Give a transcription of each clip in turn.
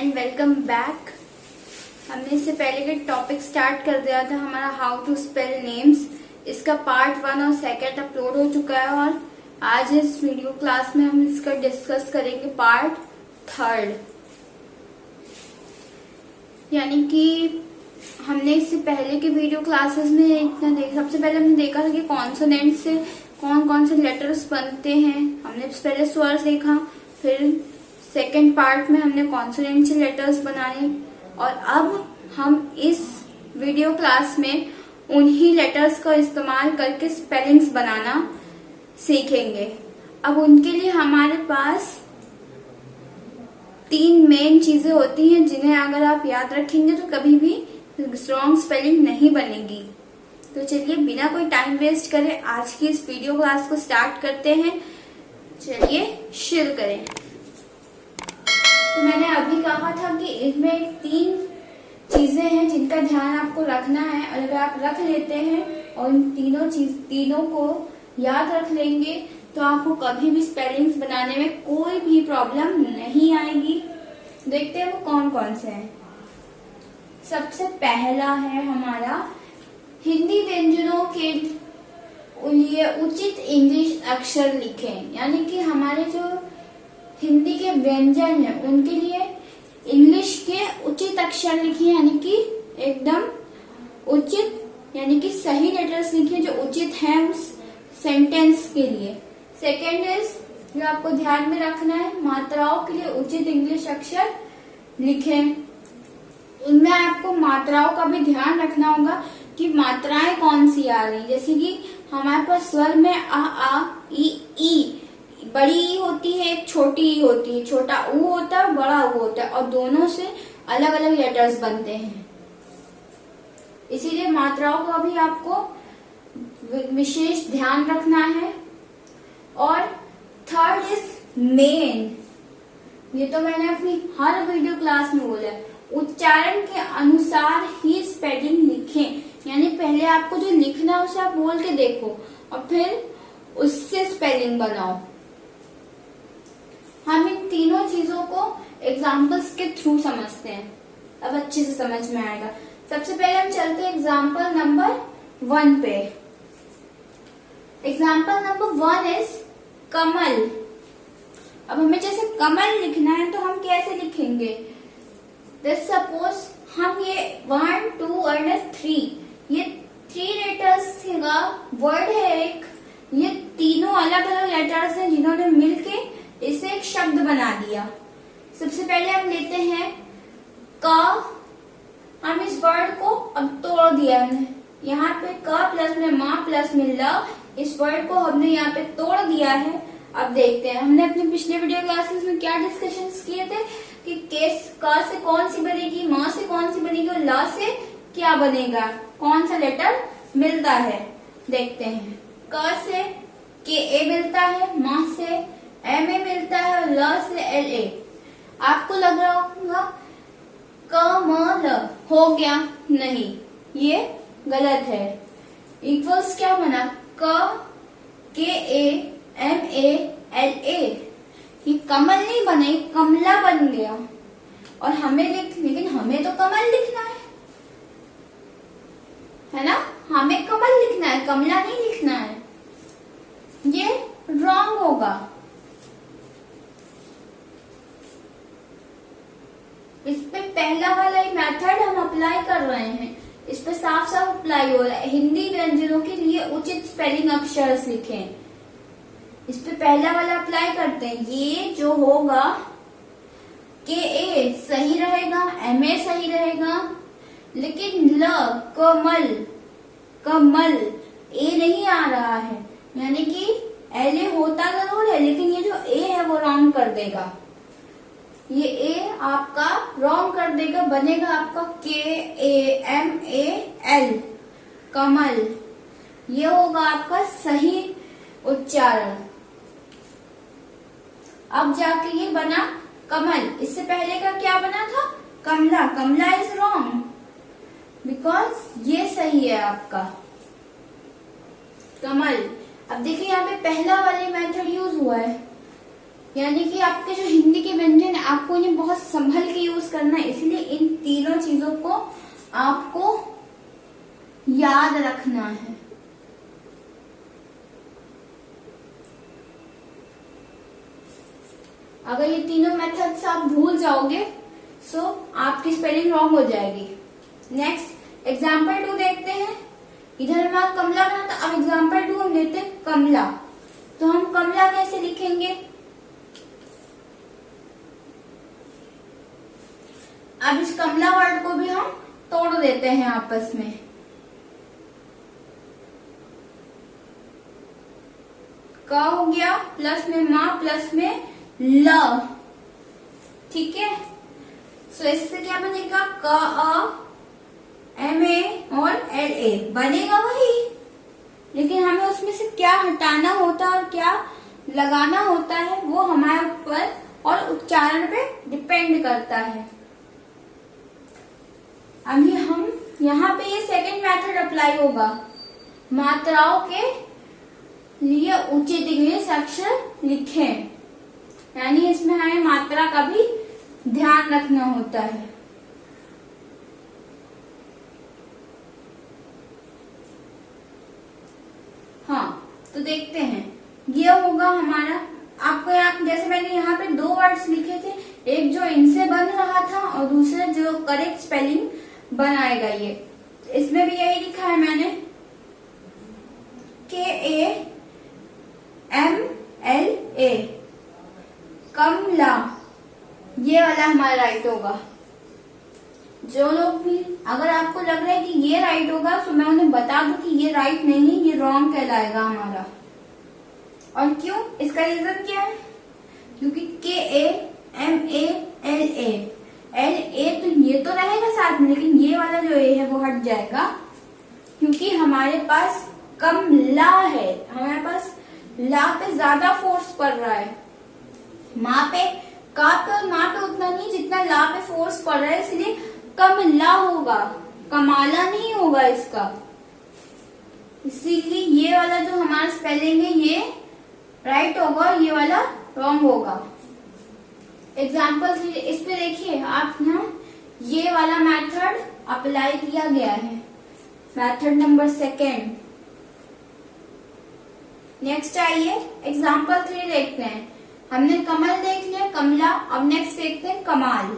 And welcome back. हमने इससे पहले के टॉपिक स्टार्ट कर दिया था हमारा हाउ टू स्पेल नेम्स। इसका पार्ट 1 और सेकंड अपलोड हो चुका है और आज इस वीडियो क्लास में हम इसका डिस्कस करेंगे पार्ट 3। यानी कि हमने इससे पहले के वीडियो क्लासेस में इतना देखा, सबसे पहले हमने देखा था कि कॉन्सोनेंट से कौन कौन से लेटर्स बनते हैं। हमने पहले स्वर्स देखा, फिर सेकंड पार्ट में हमने कॉन्सोनेंट से लेटर्स बनाए और अब हम इस वीडियो क्लास में उन्हीं लेटर्स का इस्तेमाल करके स्पेलिंग्स बनाना सीखेंगे। अब उनके लिए हमारे पास 3 मेन चीजें होती हैं जिन्हें अगर आप याद रखेंगे तो कभी भी रॉन्ग स्पेलिंग नहीं बनेगी। तो चलिए बिना कोई टाइम वेस्ट करे आज की इस वीडियो क्लास को स्टार्ट करते हैं। चलिए शुरू करें। तो मैंने अभी कहा था कि इसमें 3 चीजें हैं जिनका ध्यान आपको रखना है और अगर आप रख लेते हैं और इन तीनों को याद रख लेंगे तो आपको कभी भी स्पेलिंग्स बनाने में कोई भी प्रॉब्लम नहीं आएगी। देखते हैं वो कौन कौन से हैं। सबसे पहला है हमारा हिंदी व्यंजनों के लिए उचित इंग्लिश अक्षर लिखें। यानी कि हमारे जो हिंदी के व्यंजन है उनके लिए इंग्लिश के उचित अक्षर लिखिए, यानी कि एकदम उचित, यानी कि सही लेटर्स लिखिए जो उचित हैं उस सेंटेंस के लिए। सेकेंड इज जो आपको ध्यान में रखना है, मात्राओं के लिए उचित इंग्लिश अक्षर लिखें। उनमें आपको मात्राओं का भी ध्यान रखना होगा कि मात्राएं कौन सी आ रही, जैसे कि हमारे पास स्वर में आ ई बड़ी ई होती है, एक छोटी ई होती है, छोटा ऊ होता है, बड़ा ऊ होता है और दोनों से अलग अलग लेटर्स बनते हैं। इसीलिए मात्राओं का भी आपको विशेष ध्यान रखना है। और थर्ड इज मेन, ये तो मैंने अपनी हर वीडियो क्लास में बोला है, उच्चारण के अनुसार ही स्पेलिंग लिखें। यानी पहले आपको जो लिखना है उसे आप बोल के देखो और फिर उससे स्पेलिंग बनाओ। हम इन तीनों चीजों को एग्जाम्पल्स के थ्रू समझते हैं, अब अच्छे से समझ में आएगा। सबसे पहले हम चलते हैं एग्जाम्पल नंबर 1 पे। एग्जाम्पल नंबर 1 इज कमल। अब हमें जैसे कमल लिखना है तो हम कैसे लिखेंगे? सपोज हम ये 1 2 और 3 ये 3 लेटर्स का वर्ड है एक, ये तीनों अलग अलग लेटर्स हैं जिन्होंने मिलके इसे एक शब्द बना दिया। सबसे पहले हम लेते हैं क। हम इस वर्ड को अब तोड़ दिया हमने, यहाँ पे क प्लस में माँ प्लस में ल, इस वर्ड को हमने यहाँ पे तोड़ दिया है। अब देखते हैं हमने अपने पिछले वीडियो क्लासेस में क्या डिस्कशंस किए थे कि क से कौन सी बनेगी, माँ से कौन सी बनेगी और ल से क्या बनेगा, कौन सा लेटर मिलता है। देखते हैं क से के ए मिलता है, माँ से एम ए मिलता है और ल से एल ए। आपको लग रहा होगा क म ल हो गया, नहीं ये गलत है। इक्वल्स क्या बना, क के A M A L A. ये कमल नहीं बना, ये कमला बन गया। और हमें लेकिन हमें तो कमल लिखना है ना, हमें कमल लिखना है, कमला नहीं लिखना है। ये रॉन्ग होगा। इस पे पहला वाला ही मेथड हम अप्लाई कर रहे हैं, इस पे साफ साफ अप्लाई हो रहा है। हिंदी व्यंजनों के लिए उचित स्पेलिंग अक्षर लिखें, इस पे पहला वाला अप्लाई करते हैं। ये जो होगा के ए सही रहेगा, एम ए सही रहेगा, लेकिन ल कमल कमल ए नहीं आ रहा है, यानी कि एल ए होता जरूर है लेकिन ये जो ए है वो रॉन्ग कर देगा। ये ए आपका रॉन्ग कर देगा, बनेगा आपका के ए एम ए एल कमल। ये होगा आपका सही उच्चारण। अब जाके ये बना कमल, इससे पहले का क्या बना था, कमला। कमला इज रॉन्ग बिकॉज ये सही है आपका कमल। अब देखिए यहाँ पे पहला वाले मेथड यूज हुआ है, यानी कि आपके जो हिंदी के व्यंजन है आपको इन्हें बहुत संभल के यूज करना है, इसलिए इन तीनों चीजों को आपको याद रखना है। अगर ये तीनों मेथड्स आप भूल जाओगे सो आपकी स्पेलिंग रॉन्ग हो जाएगी। नेक्स्ट एग्जाम्पल 2 देखते हैं। इधर हमारा कमला बना था, अब एग्जाम्पल 2 हम लेते हैं कमला। तो हम कमला कैसे लिखेंगे? अब इस कमला वर्ड को भी हम तोड़ देते हैं आपस में। क हो गया, प्लस में माँ, प्लस में ल, ठीक है। सो इससे क्या बनेगा? क अ एम ए और एल ए बनेगा वही, लेकिन हमें उसमें से क्या हटाना होता है और क्या लगाना होता है वो हमारे ऊपर और उच्चारण पे डिपेंड करता है। अभी हम यहाँ पे ये सेकंड मेथड अप्लाई होगा। मात्राओं के लिए उचित इंग्लिश अक्षर लिखें, यानी इसमें हमें मात्रा का भी ध्यान रखना होता है। हाँ, तो देखते हैं। ये होगा हमारा, आपको यहाँ जैसे मैंने यहाँ पे 2 वर्ड्स लिखे थे, एक जो इनसे बन रहा था और दूसरा जो करेक्ट स्पेलिंग बनाएगा। ये इसमें भी यही लिखा है मैंने, KAMLA, कमला, ये वाला हमारा राइट होगा। जो लोग भी, अगर आपको लग रहा है कि ये राइट होगा तो मैं उन्हें बता दूं कि ये राइट नहीं है, ये रॉन्ग कहलाएगा हमारा। और क्यों? इसका रीजन क्या है? क्योंकि KAMALA, LA तो ये तो रहेगा साथ में, लेकिन ये वाला जो ए है वो हट जाएगा, क्योंकि हमारे पास कमला है, हमारे पास ला पे ज्यादा फोर्स पड़ रहा है। माँ पे, का पे और माँ पे उतना नहीं जितना ला पे फोर्स पड़ रहा है, इसलिए कमला होगा, कमाला नहीं होगा इसका। इसीलिए ये वाला जो हमारा स्पेलिंग है ये राइट होगा, ये वाला रॉन्ग होगा। एग्जाम्पल इस पे देखिए आप ना, ये वाला मेथड अप्लाई किया गया है, मेथड नंबर 2। नेक्स्ट आइए एग्जाम्पल 3 देखते हैं। हमने कमल देख लिया, कमला, अब नेक्स्ट देखते हैं कमाल।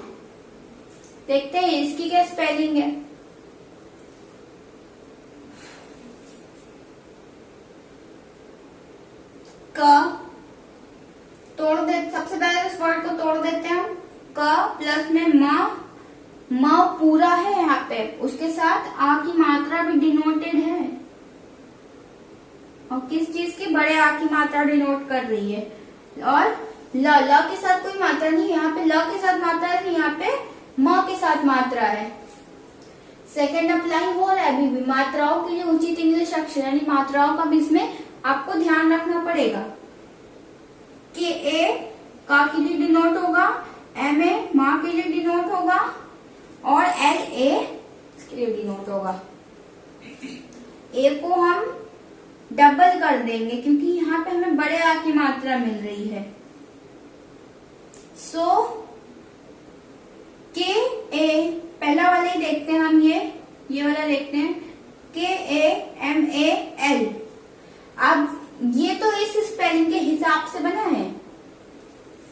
देखते हैं इसकी क्या स्पेलिंग है। क तोड़ दे, सबसे पहले इस वर्ड को तोड़ देते हैं हम। क प्लस में म पूरा है यहाँ पे, उसके साथ आ की मात्रा भी डिनोटेड है, और किस चीज की? बड़े आ की मात्रा डिनोट कर रही है। और ल के साथ कोई मात्रा नहीं, यहाँ पे ल के साथ मात्रा है, यहाँ पे म के साथ मात्रा है। सेकंड अप्लाई हो रहा है अभी भी, मात्राओं के लिए उचित इंग्लिश अक्षर, यानी मात्राओं का भी इसमें आपको ध्यान रखना पड़ेगा। KA का के लिए डिनोट होगा, MA माँ के लिए डिनोट होगा, और LA इसके लिए डिनोट होगा। A को हम डबल कर देंगे क्योंकि यहाँ पे हमें बड़े आ की मात्रा मिल रही है। सो KA, पहला वाला ही देखते हैं हम, ये वाला देखते हैं, KAMAL। अब ये तो इस स्पेलिंग के हिसाब से बना है,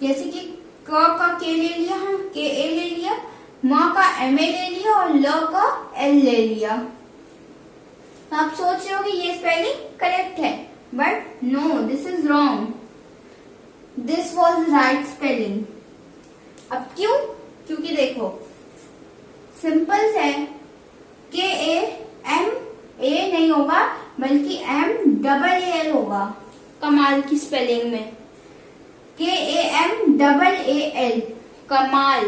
जैसे कि क का K ले लिया, हम KA ले लिया, म का MA ले लिया और ल का L ले लिया। तो आप सोच रहे हो कि ये स्पेलिंग करेक्ट है, but no, this is wrong, this was right spelling. अब क्यों? क्योंकि देखो सिंपल है, KAMA नहीं होगा बल्कि MAAL होगा कमाल की स्पेलिंग में, KAMAAL, कमाल।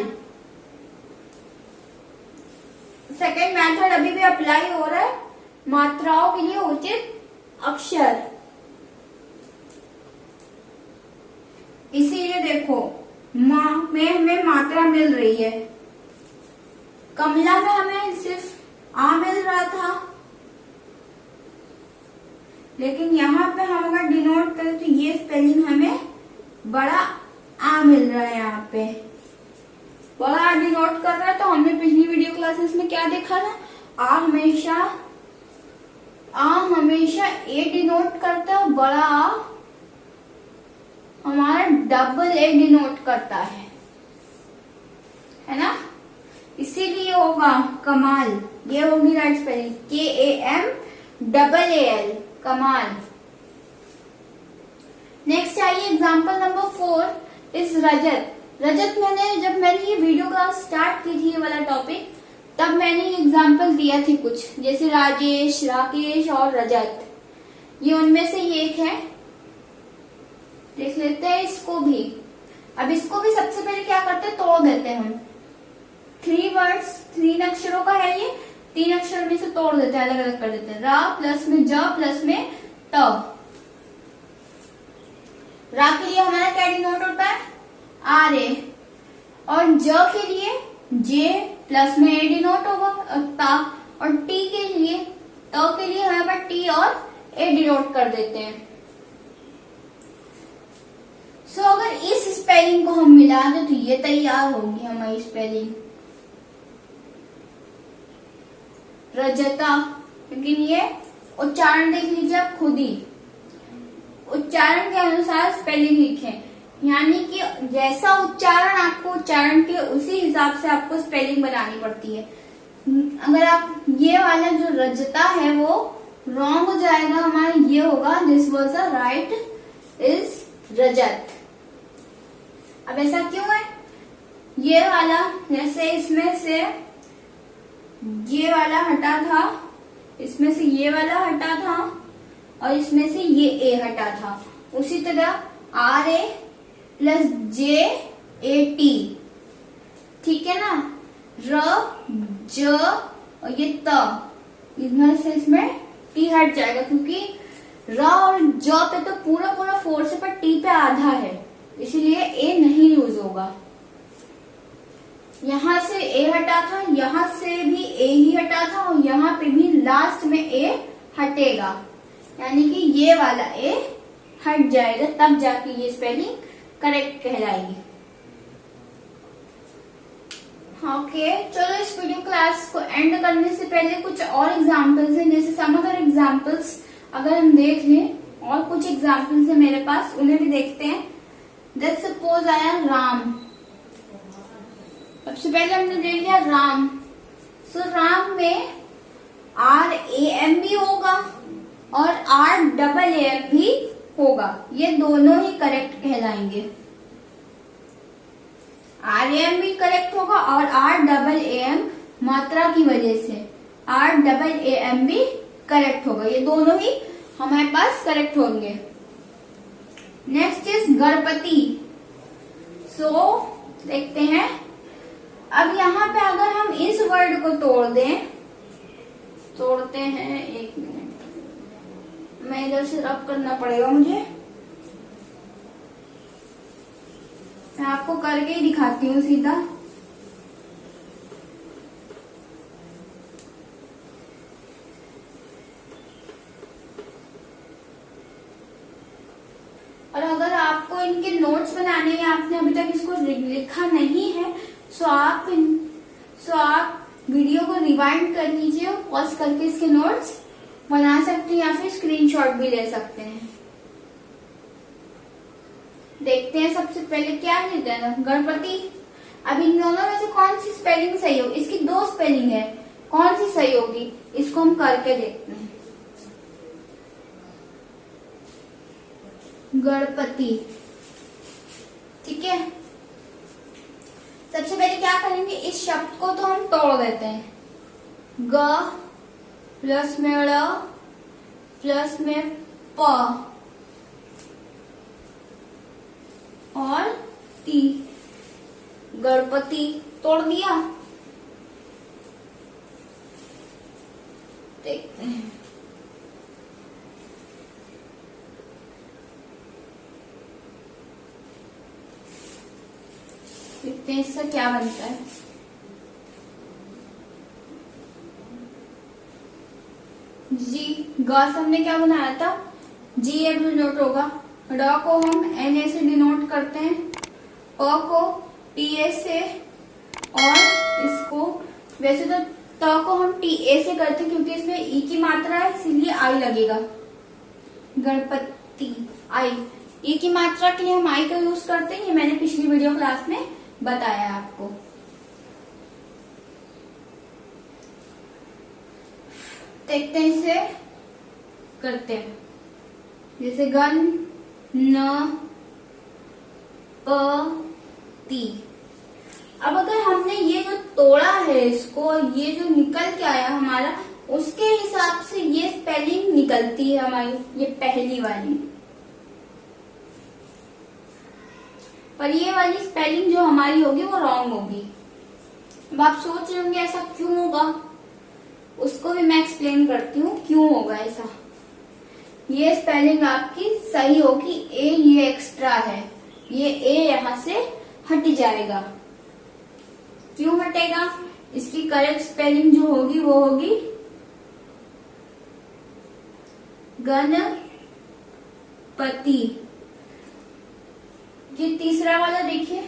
सेकेंड मेथड अभी भी अप्लाई हो रहा है, मात्राओं के लिए उचित अक्षर। इसीलिए देखो माँ में हमें मात्रा मिल रही है, कमला में हमें सिर्फ आ मिल रहा था, लेकिन यहाँ पे हम अगर डिनोट करें तो ये स्पेलिंग हमें बड़ा आ मिल रहा है यहाँ पे, बड़ा आ डिनोट कर रहा है। तो हमने पिछली वीडियो क्लासेस में क्या देखा था, आ हमेशा ए डिनोट करता है, बड़ा आ हमारा डबल ए डिनोट करता है ना। इसीलिए होगा कमाल, ये होगी राइट स्पेलिंग, KAMAAL, कमाल। नेक्स्ट आइए एग्जांपल नंबर 4 इज रजत। रजत जब मैंने ये वीडियो क्लास स्टार्ट की थी, ये वाला टॉपिक, तब मैंने ये एग्जांपल दिया थे कुछ, जैसे राजेश, राकेश और रजत, ये उनमें से ये एक है। देख लेते हैं इसको भी। अब इसको भी सबसे पहले क्या करते हैं, तोड़ देते हैं हम। 3 वर्ड्स, 3 अक्षरों का है ये, 3 अक्षर में से तोड़ देते हैं, अलग अलग कर देते हैं। रा प्लस में ज प्लस में त। रा के लिए हमारा क्या डिनोट होता है, आर ए, और ज के लिए जे प्लस में ए डिनोट होगा ता, और टी के लिए हमारे पास टी और ए डिनोट कर देते हैं। सो अगर इस स्पेलिंग को हम मिला दें तो ये तैयार होगी हमारी स्पेलिंग रजता। लेकिन ये उच्चारण देख लीजिए आप खुद ही, उच्चारण के अनुसार स्पेलिंग लिखें, यानी कि जैसा उच्चारण आपको उच्चारण के उसी हिसाब से आपको स्पेलिंग बनानी पड़ती है। अगर आप ये वाला जो रजता है वो रॉन्ग हो जाएगा हमारा, ये होगा this was a right is Rajat. अब ऐसा क्यों है, ये वाला जैसे इसमें से ये वाला हटा था, इसमें से ये वाला हटा था, और इसमें से ये ए हटा था, उसी तरह R A plus J A T, ठीक है ना। र ज और ये त, इधर से इसमें टी हट जाएगा, क्योंकि र और ज पे तो पूरा फोर्स है, पर टी पे आधा है, इसीलिए ए नहीं यूज होगा। यहां से ए हटा था, यहां से भी ए ही हटा था, और यहां पे भी लास्ट में ए हटेगा, यानी कि ये वाला ए हट जाएगा, तब जाके ये स्पेलिंग करेक्ट कहलाएगी। ओके, चलो इस वीडियो क्लास को एंड करने से पहले कुछ और एग्जाम्पल्स हैं, जैसे सम अदर एग्जाम्पल्स अगर हम देख लें, और कुछ एग्जाम्पल्स है मेरे पास, उन्हें भी देखते हैं। लेट्स सपोज आया राम। सबसे पहले हमने ले लिया राम। सो राम में RAM भी होगा और RAAM भी होगा, ये दोनों ही करेक्ट कहलाएंगे। RAM भी करेक्ट होगा और RAAM मात्रा की वजह से RAAM भी करेक्ट होगा, ये दोनों ही हमारे पास करेक्ट होंगे। Next is Ganpati. सो देखते हैं, अब यहाँ पे अगर हम इस वर्ड को तोड़ दें, तोड़ते हैं, एक मिनट, मैं इधर से रब करना पड़ेगा मुझे, मैं आपको करके ही दिखाती हूँ सीधा। और अगर आपको इनके नोट्स बनाने हैं, आपने अभी तक इसको लिखा नहीं है, सो आप वीडियो को रिवाइंड कर लीजिए, पॉज करके इसके नोट्स बना सकते हैं, या फिर स्क्रीनशॉट भी ले सकते हैं। देखते हैं सबसे पहले क्या लेते हैं, गणपति। अब इन दोनों में से कौन सी स्पेलिंग सही होगी, इसकी 2 स्पेलिंग है, कौन सी सही होगी, इसको हम करके देखते हैं। गणपति, ठीक है। सबसे पहले क्या करेंगे, इस शब्द को तो हम तोड़ देते हैं। ग प्लस में ड़ प्लस में प और ती, गणपति तोड़ दिया। देखते हैं, देखते हैं इससे क्या बनता है। जी, ग से हमने क्या बनाया था, जी ए डिनोट होगा, ड को हम NA से डिनोट करते हैं, प को TA से और इसको वैसे तो त को हम TA से करते हैं क्योंकि इसमें ई की मात्रा है इसीलिए आई लगेगा। गणपति आई, ई की मात्रा के लिए हम आई का यूज करते हैं, ये मैंने पिछली वीडियो क्लास में बताया आपको। देखते हैं इसे करते हैं, जैसे गण न प ति। अब अगर हमने ये जो तोड़ा है इसको, ये जो निकल के आया हमारा, उसके हिसाब से ये स्पेलिंग निकलती है हमारी, ये पहली वाली। पर ये वाली स्पेलिंग जो हमारी होगी वो रॉन्ग होगी। अब आप सोच रहे होंगे ऐसा क्यों होगा, उसको भी मैं एक्सप्लेन करती हूँ क्यों होगा ऐसा। ये स्पेलिंग आपकी सही होगी, ए ये एक्स्ट्रा है, ये ए यहां से हट जाएगा। क्यों हटेगा? इसकी करेक्ट स्पेलिंग जो होगी वो होगी गणपति। ये तीसरा वाला देखिए,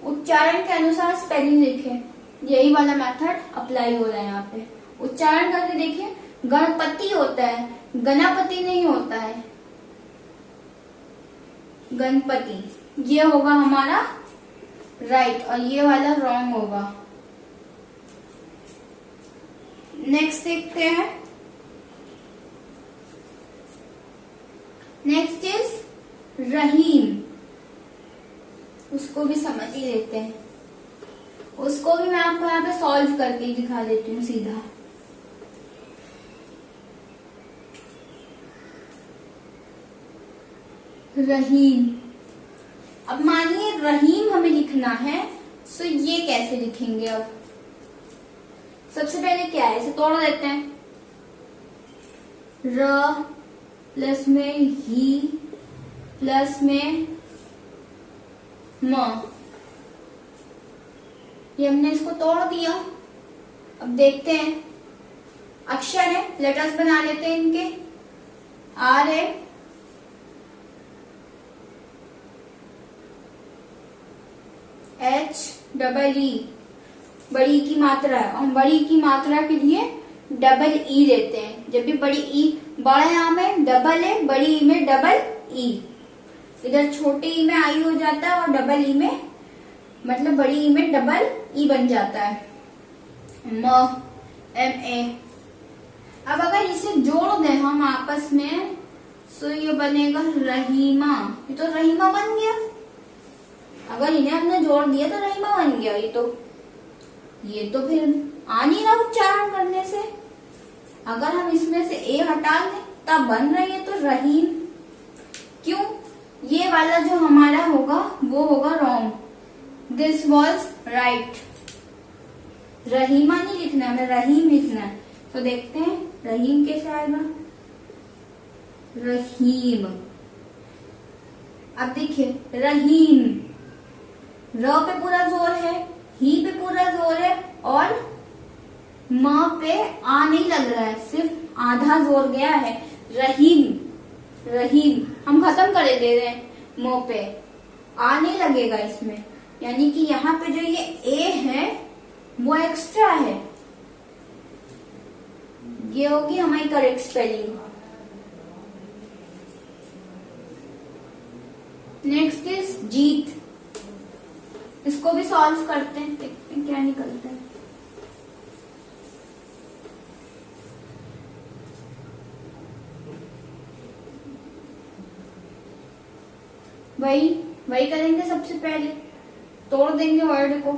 उच्चारण के अनुसार स्पेलिंग देखिए, यही वाला मेथड अप्लाई हो रहा है यहाँ पे। उच्चारण करके देखिए, गणपति होता है, गणपति नहीं होता है, गणपति। ये होगा हमारा राइट और ये वाला रॉन्ग होगा। नेक्स्ट देखते हैं, नेक्स्ट इज रहीम। उसको भी समझ ही लेते हैं, उसको भी मैं आपको यहाँ पे सॉल्व करके दिखा देती हूँ सीधा। रहीम, अब मानिए रहीम हमें लिखना है, तो ये कैसे लिखेंगे? अब सबसे पहले क्या है, इसे तोड़ देते हैं। र प्लस में ही प्लस में म, ये हमने इसको तोड़ दिया। अब देखते हैं, अक्षर है, लेटर्स बना लेते हैं इनके। आर है, H डबल ई, बड़ी की मात्रा है, और बड़ी की मात्रा के लिए डबल ई लेते हैं। जब भी बड़ी ई, बड़े आ में डबल है, बड़ी ई में डबल ई, इधर छोटे ई में आई हो जाता है और डबल ई में, मतलब बड़ी ई में डबल ई बन जाता है, म एम ए। अब अगर इसे जोड़ दें हम आपस में, तो ये बनेगा रहीमा। ये तो रहीमा बन गया, अगर इन्हें हमने जोड़ दिया तो रहीमा बन गया। ये तो फिर आ नहीं रहा उच्चारण करने से। अगर हम इसमें से ए हटा दें तब बन रही है तो रहीम। क्यों? ये वाला जो हमारा होगा वो होगा wrong. This was right. Rahima नहीं लिखना है, हमें रहीम लिखना है। तो देखते हैं रहीम कैसे आएगा। रहीम, अब देखिए रहीम, र पे पूरा जोर है, ही पे पूरा जोर है और म पे आ नहीं लग रहा है, सिर्फ आधा जोर गया है। रहीम, रहीम हम खत्म कर दे रहे हैं, म पे आ नहीं लगेगा इसमें, यानी कि यहाँ पे जो ये ए है वो एक्स्ट्रा है। ये होगी हमारी करेक्ट स्पेलिंग। नेक्स्ट इज जीत। इसको भी सॉल्व करते हैं, देखते हैं क्या निकलता है। वही करेंगे। सबसे पहले तोड़ देंगे वर्ड को,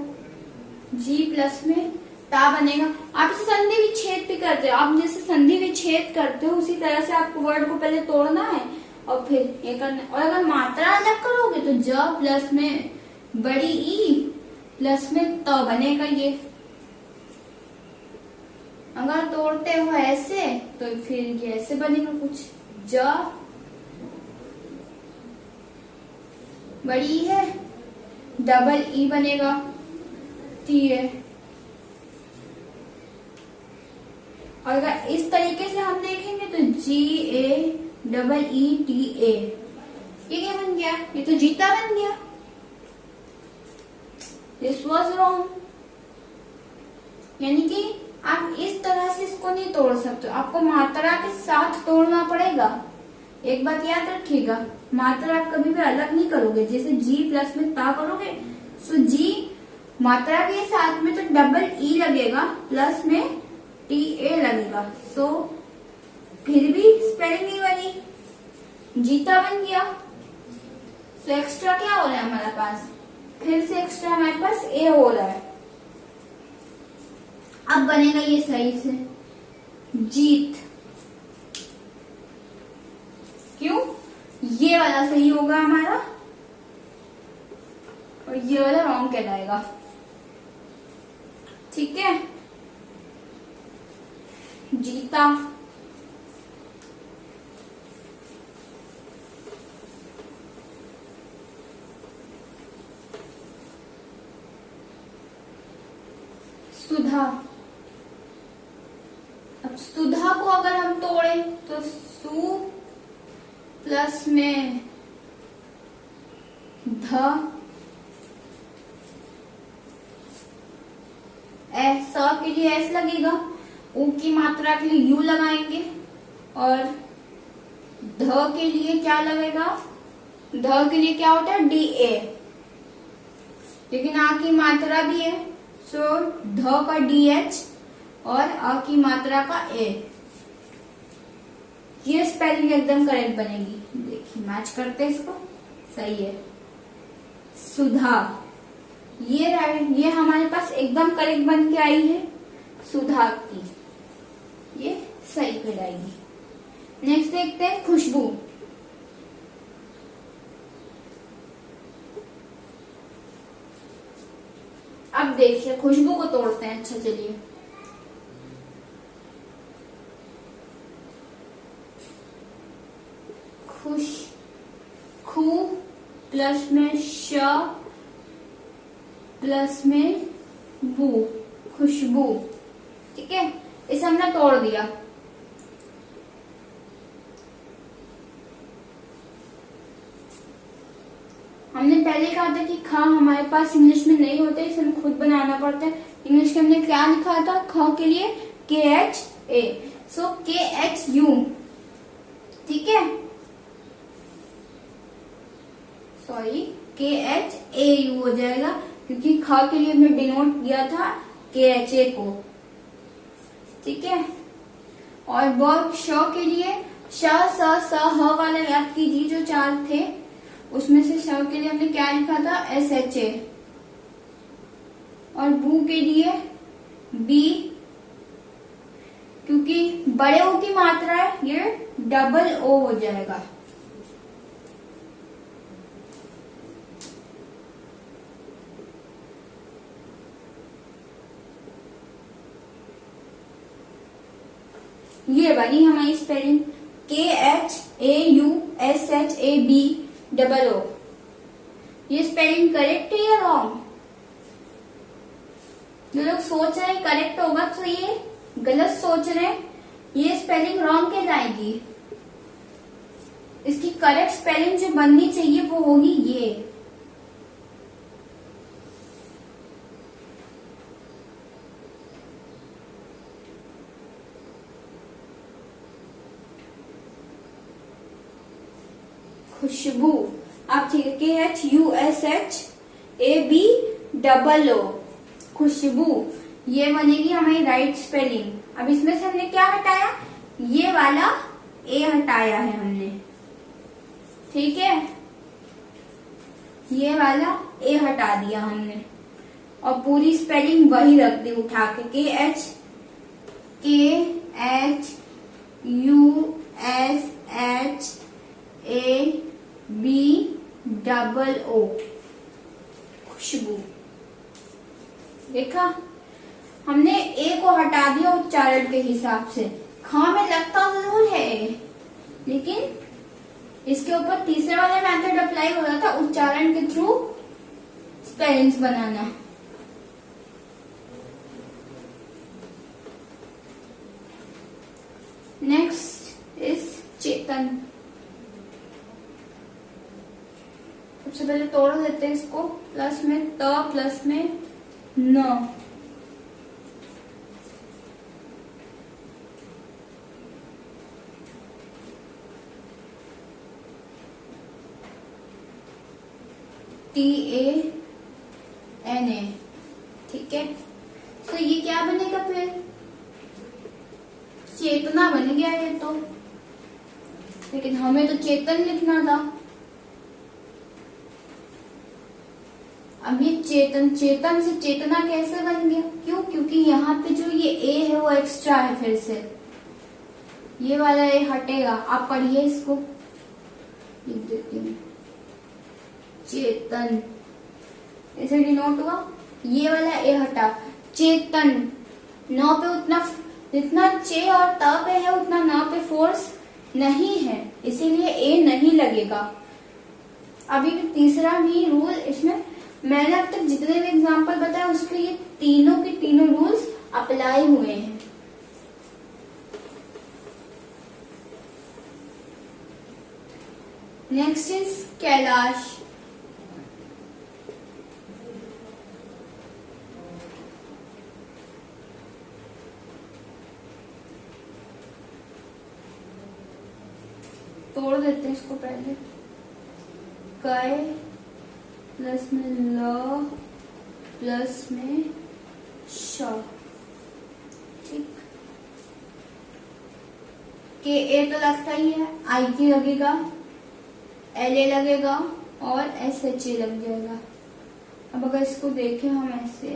जी प्लस में ता बनेगा। आप इसे संधि विच्छेद भी करते हो, आप जैसे संधि विच्छेद करते हो उसी तरह से आपको वर्ड को पहले तोड़ना है और फिर ये करना है। और अगर मात्रा अलग करोगे तो ज प्लस में बड़ी ई प्लस में त बनेगा। ये अगर तोड़ते हो ऐसे तो फिर ये ऐसे बनेगा कुछ, ज बड़ी है डबल ई बनेगा, टी है। और अगर इस तरीके से हम देखेंगे तो जी A double E T A, ये क्या बन गया? ये तो जीता बन गया। This was wrong. यानी कि आप इस तरह से इसको नहीं तोड़ सकते, आपको मात्रा के साथ तोड़ना पड़ेगा। एक बात याद रखिएगा, मात्रा आप कभी भी अलग नहीं करोगे। जैसे जी प्लस में ता करोगे, सो जी मात्रा के साथ में तो डबल ई लगेगा, प्लस में टी ए लगेगा। सो फिर भी स्पेलिंग नहीं बनी, जीता बन गया। तो एक्स्ट्रा क्या हो रहा है हमारे पास, फिर से एक्स्ट्रा हमारे पास ए हो रहा है। अब बनेगा ये सही से जीत। क्यों? ये वाला सही होगा हमारा और ये वाला रॉन्ग कहलाएगा। ठीक है, जीता। सुधा। अब सुधा को अगर हम तोड़े तो सु प्लस में ध, स के लिए एस लगेगा, उ की मात्रा के लिए यू लगाएंगे और ध के लिए क्या लगेगा, ध के लिए क्या होता है डी ए, लेकिन आ की मात्रा भी है, सो ध का डी एच और अ की मात्रा का ए। ये स्पेलिंग एकदम करेक्ट बनेगी। देखिए मैच करते हैं इसको, सही है सुधा। ये हमारे पास एकदम करेक्ट बन के आई है सुधा की, ये सही कहलाएगी। नेक्स्ट देखते हैं खुशबू। अब देखिए खुशबू को तोड़ते हैं। अच्छा चलिए, खुश, खू प्लस में श प्लस में बू, खुशबू। ठीक है, इसे हमने तोड़ दिया। हमने पहले कहा था कि ख हमारे पास इंग्लिश में नहीं होते, इसे हमें खुद बनाना पड़ता है। इंग्लिश के हमने क्या लिखा था ख के लिए के एच ए, सो के एच यू। ठीक है, सॉरी के एच ए यू हो जाएगा, क्योंकि ख के लिए हमने डिनोट किया था के एच ए को। ठीक है, और वर्ब श के लिए श स स ह वाला याद कीजिए, जो चार थे उसमें से श के लिए हमने क्या लिखा था एस एच ए, और बू के लिए बी, क्योंकि बड़े ओ की मात्रा है ये डबल ओ हो जाएगा। ये बनी हमारी spelling K H A U S H A B double O. ये स्पेलिंग करेक्ट है या रॉन्ग? जो लोग सोच रहे हैं करेक्ट होगा तो ये गलत सोच रहे हैं, ये स्पेलिंग रॉन्ग कहलाएगी। इसकी करेक्ट स्पेलिंग जो बननी चाहिए वो होगी ये। खुशबू। आप ठीक है, K H U S H A B double O, खुशबू। ये बनेगी हमारी राइट स्पेलिंग। अब इसमें से हमने क्या हटाया, ये वाला ए हटाया है हमने। ठीक है, ये वाला ए हटा दिया हमने और पूरी स्पेलिंग वही रख दी उठा K H U S H A B double O, खुशबू। देखा, हमने ए को हटा दिया उच्चारण के हिसाब से। खा में लगता जरूर है, लेकिन इसके ऊपर तीसरे वाले मेथड अप्लाई हो रहा था उच्चारण के थ्रू स्पेलिंग्स बनाना। Next is Chetan. सबसे पहले तोड़ देते हैं इसको, प्लस में त प्लस में न, TANA, ठीक है। तो ये क्या बनेगा फिर, चेतना बन गया ये तो, लेकिन हमें तो चेतन लिखना था। अब ये चेतन, चेतन से चेतना कैसे बन गया, क्यों, क्योंकि यहाँ पे जो ये ए है वो एक्स्ट्रा है, फिर से ये वाला ए हटेगा। आप पढ़िए इसको, लिख देती हूँ, चेतन ऐसे डिनोट हुआ, ये वाला ए हटा, चेतन। न पे उतना, जितना चे और त पे है उतना न पे फोर्स नहीं है, इसीलिए ए नहीं लगेगा। अभी भी तीसरा भी रूल इसमें, मैंने अब तक जितने भी एग्जांपल बताए उसके ये तीनों के तीनों रूल्स अप्लाई हुए हैं। Next is Kailash. तोड़ देते हैं इसको पहले, कै प्लस में ल प्लस में श, ठीक। के ए तो लगता ही है, आई की लगेगा, एल ए लगेगा और एस एच ए लग जाएगा। अब अगर इसको देखें हम ऐसे,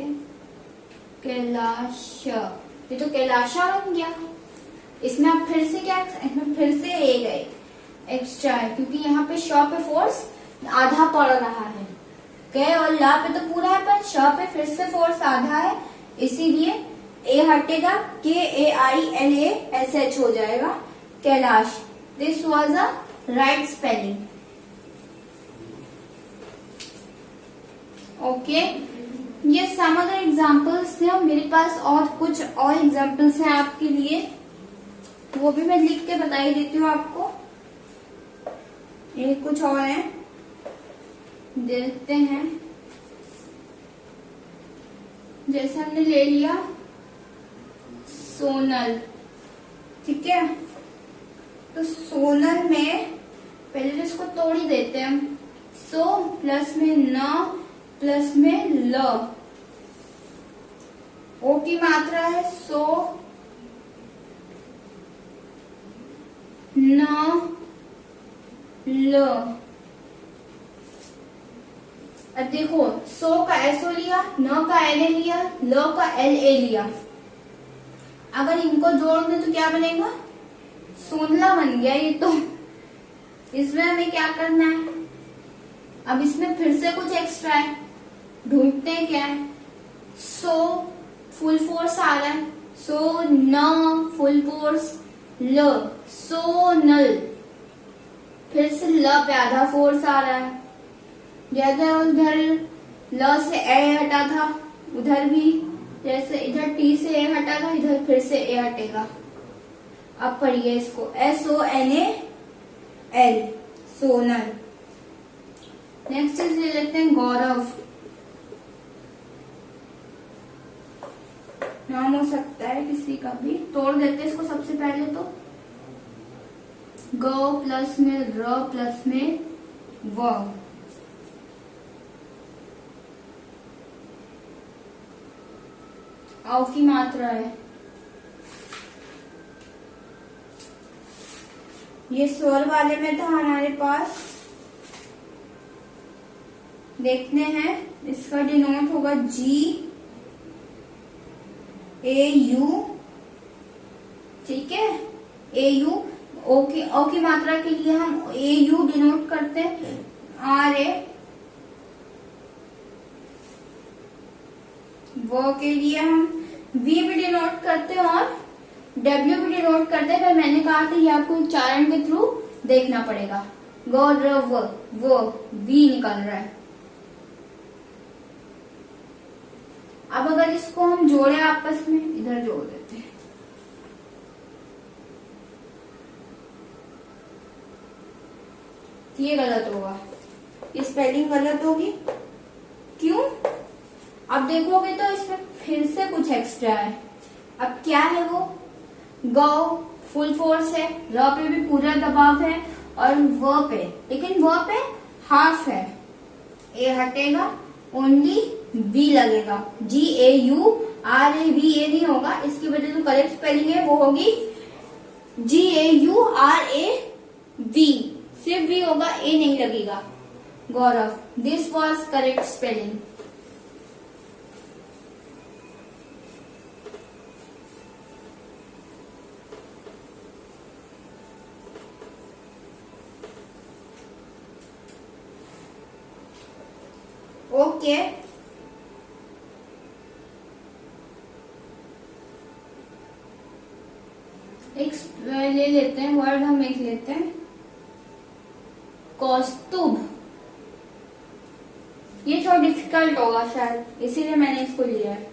कैलाश, ये तो कैलाशा बन गया। इसमें अब फिर से क्या, इसमें फिर से ए गए एक्स्ट्रा है, क्योंकि यहाँ पे श पे फोर्स आधा पड़ रहा है, कै और ला पे तो पूरा है, पर श पे फिर से फोर्स आधा है, इसीलिए ए हटेगा, KAILASH हो जाएगा, Kailash. This was a right spelling. Okay, ये सम अदर एग्जाम्पल्स थे। मेरे पास और कुछ और एग्जाम्पल्स हैं आपके लिए, वो भी मैं लिख के बता ही देती हूँ आपको। ये कुछ और है, देखते हैं। जैसे हमने ले लिया सोनल, ठीक है, तो सोनल में पहले तो इसको तोड़ ही देते हैं हम। सो प्लस में न प्लस में ल, ओ की मात्रा है, सो न ल। अब देखो, सो का एसओ लिया, न का एल ए लिया, ल का एल ए लिया, अगर इनको जोड़ दें तो क्या बनेगा, सोनला बन गया ये तो। इसमें हमें क्या करना है, अब इसमें फिर से कुछ एक्स्ट्रा है, ढूंढते हैं क्या है। सो फुल फोर्स आ रहा है, सो न फुल फोर्स ल, सोनल। फिर से ल पे आधा फोर्स आ रहा है, जैसे उधर ल से ए हटा था, उधर भी जैसे इधर टी से ए हटा था, इधर फिर से ए हटेगा। अब पढ़िए इसको, SONAL, सोनल। नेक्स्ट चीज ले लेते हैं गौरव, नाम हो सकता है किसी का भी। तोड़ देते हैं इसको सबसे पहले तो, ग प्लस में र प्लस में व, औ की मात्रा है। ये स्वर वाले में था हमारे पास, देखते हैं, इसका डिनोट होगा GAU, ठीक है, AU। ओ की मात्रा के लिए हम AU डिनोट करते हैं, RA। वो के लिए हम V भी डिनोट करते हैं और W भी डिनोट करते हैं, पर मैंने कहा था ये आपको उच्चारण के थ्रू देखना पड़ेगा। गौरव, वो V निकल रहा है। अब अगर इसको हम जोड़े आपस में, इधर जोड़ देते हैं, ये गलत होगा, ये स्पेलिंग गलत होगी। क्यों? अब देखोगे तो इसमें फिर से कुछ एक्स्ट्रा है। अब क्या है वो? गो फुल फोर्स है, र पे भी पूरा दबाव है और व पे, लेकिन व पे हाफ है। ए हटेगा, ओनली बी लगेगा। GAURAVA नहीं होगा, इसकी वजह जो करेक्ट स्पेलिंग है वो होगी GAURAV। सिर्फ V होगा, ए नहीं लगेगा। Gaurav, this was correct spelling. Okay, एक ले लेते हैं वर्ड, हम एक लेते हैं कौस्तुभ। ये थोड़ा डिफिकल्ट होगा शायद, इसीलिए मैंने इसको लिया है।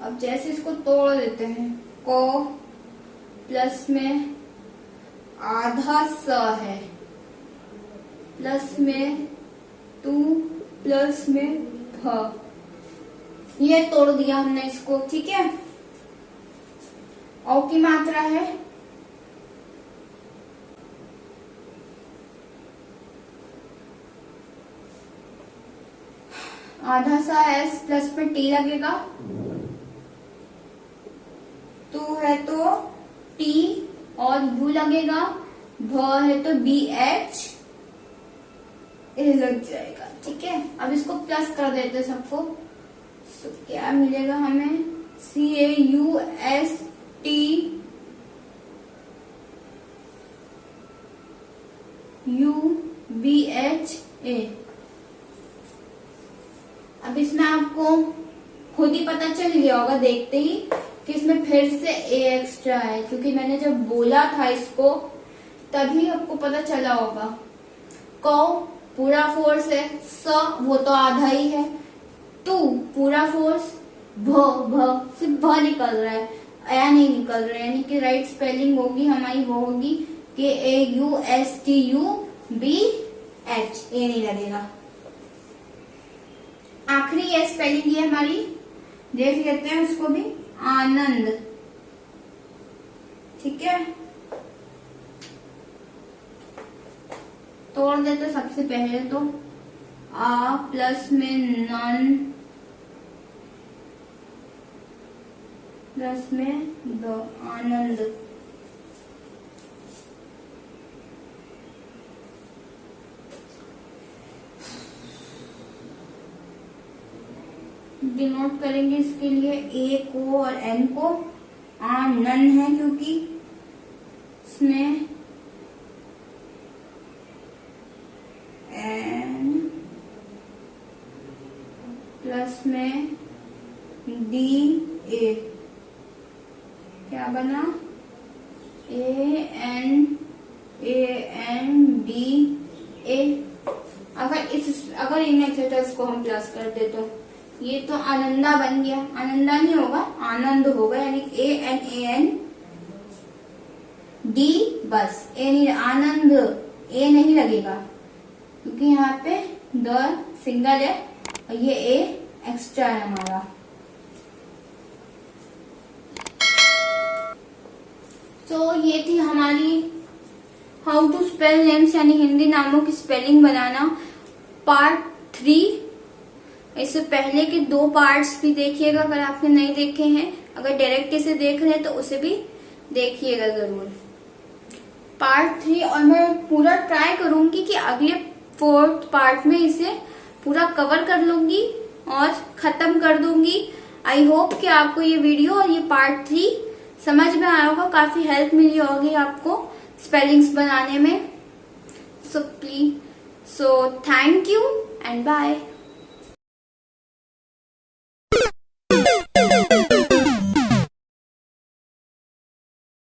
अब जैसे इसको तोड़ देते हैं, को प्लस में आधा स है, प्लस में तू, प्लस में भ। ये तोड़ दिया हमने इसको, ठीक है। औ की मात्रा है आधा सा एस, प्लस में टी लगेगा। तू है तो टी और यू लगेगा। भ है तो BH ए लग जाएगा, ठीक है। अब इसको प्लस कर देते सबको, तो क्या मिलेगा हमें? CAUSTUBHA। अब इसमें आपको खुद ही पता चल गया होगा देखते ही कि इसमें फिर से ए एक्स्ट्रा है, क्योंकि मैंने जब बोला था इसको तभी आपको पता चला होगा। को पूरा फोर्स है, स वो तो आधा ही है, तू पूरा फोर्स, भ सिर्फ भ निकल रहा है, या नहीं निकल रहा है, यानी कि राइट स्पेलिंग होगी हमारी वो होगी KAUSTUBH। ए नहीं लगेगा। आखिरी ये स्पेलिंग है हमारी, देख लेते हैं उसको भी, आनंद, ठीक है। तोड़ देते सबसे पहले तो, आ प्लस में नन, प्लस में द, आनंद। डिनोट करेंगे इसके लिए ए को और एन को। आनन है क्योंकि इसमें एन प्लस में डी ए, क्या बना? ANDA। अगर इन एक्सेटर्स को हम प्लस कर दे तो ये तो आनंदा बन गया। आनंदा नहीं होगा, आनंद होगा, यानी ANAND बस, ए नहीं, आनंद ए नहीं लगेगा क्योंकि यहाँ पे द सिंगल है और ये ए एक्स्ट्रा है हमारा। तो ये थी हमारी हाउ टू स्पेल नेम्स, यानी हिंदी नामों की स्पेलिंग बनाना, पार्ट 3। इससे पहले के 2 पार्ट्स भी देखिएगा अगर आपने नहीं देखे हैं। अगर डायरेक्ट इसे देख रहे हैं तो उसे भी देखिएगा जरूर, पार्ट 3। और मैं पूरा ट्राई करूंगी कि अगले 4th पार्ट में इसे पूरा कवर कर लूंगी और खत्म कर दूंगी। आई होप कि आपको ये वीडियो और ये पार्ट 3 समझ में आया होगा, काफी हेल्प मिली होगी आपको स्पेलिंग्स बनाने में। So please, so thank you and bye.